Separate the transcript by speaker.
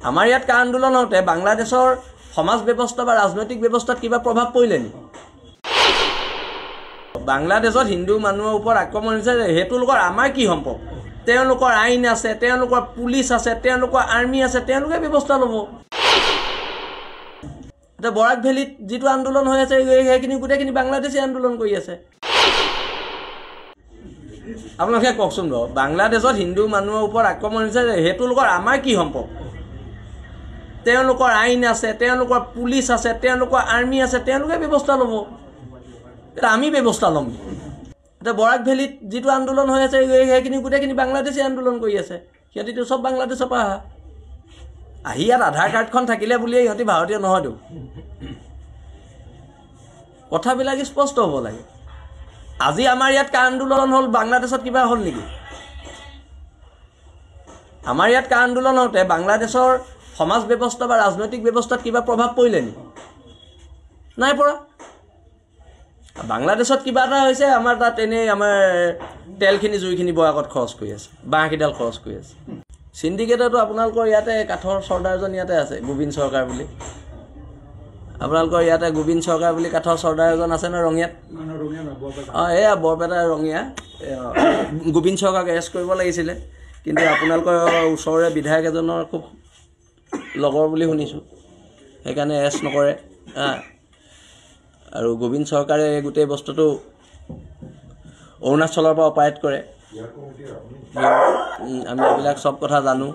Speaker 1: আমাৰ ইয়াত কা আন্দোলন হওঁতে বাংলাদেশৰ সমাজ ব্যৱস্থা বা ৰাজনৈতিক ব্যৱস্থাত কিবা প্ৰভাৱ পৰিলে নেকি? বাংলাদেশত হিন্দু মানুহৰ ওপৰত আক্ৰমণ হৈছে, সেইটো লোকৰ আমাৰ কি সম্পৰ্ক? তেওঁলোকৰ আইন আছে, তেওঁলোকৰ পুলিচ আছে, তেওঁলোকৰ আৰ্মি আছে, তেওঁলোকে ব্যৱস্থা ল'ব। এতিয়া বৰাক ভেলীত যিটো আন্দোলন হৈ আছে সেইখিনি গোটেইখিনি বাংলাদেশী আন্দোলন কৰি আছে। আপোনালোকে কওকচোন বাৰু, বাংলাদেশত হিন্দু মানুহৰ ওপৰত আক্ৰমণ হৈছে, সেইটো লোকৰ আমাৰ কি সম্পৰ্ক? তেওঁলোকৰ আইন আছে, তেওঁলোকৰ পুলিচ আছে, তেওঁলোকৰ আৰ্মি আছে, তেওঁলোকে ব্যৱস্থা ল'ব। এতিয়া আমি ব্যৱস্থা ল'ম। এতিয়া বৰাক ভেলীত যিটো আন্দোলন হৈ আছে সেইখিনি গোটেইখিনি বাংলাদেশী আন্দোলন কৰি আছে। সিহঁতিতো চব বাংলাদেশৰ পৰা আহি ইয়াত আধাৰ কাৰ্ডখন থাকিলে বুলিয়ে সিহঁতি ভাৰতীয় নহয়তো। কথাবিলাক স্পষ্ট হ'ব লাগে। আজি আমাৰ ইয়াত কা আন্দোলন হ'ল, বাংলাদেশত কিবা হ'ল নেকি? আমাৰ ইয়াত কা আন্দোলন হওঁতে বাংলাদেশৰ সমাজ ব্যৱস্থা বা ৰাজনৈতিক ব্যৱস্থাত কিবা প্ৰভাৱ পৰিলে নেকি? নাই পৰা। বাংলাদেশত কিবা এটা হৈছে, আমাৰ তাত এনেই আমাৰ তেলখিনি জুইখিনি বয়াকত খৰচ কৰি আছে, বাঁহকেইডাল খৰচ কৰি আছে। চিণ্ডিকেটতো আপোনালোকৰ ইয়াতে কাঠৰ চৰ্দাৰজন ইয়াতে আছে, গোবিন্দ চৰকাৰ বুলি। আপোনালোকৰ ইয়াতে গোবিন্দ চৰকাৰ বুলি কাঠৰ চৰ্দাৰ এজন আছে ন ৰঙিয়াত? অঁ, এয়া বৰপেটা ৰঙিয়া। গোবিন্দ চৰকাৰক এৰেষ্ট কৰিব লাগিছিলে, কিন্তু আপোনালোকৰ ওচৰৰে বিধায়ক এজনৰ খুব লগৰ বুলি শুনিছোঁ, সেইকাৰণে এৰেষ্ট নকৰে। আৰু গোবিন্দ চৰকাৰে গোটেই বস্তুটো অৰুণাচলৰ পৰা অপাৰেট কৰে। আমি এইবিলাক চব কথা জানো।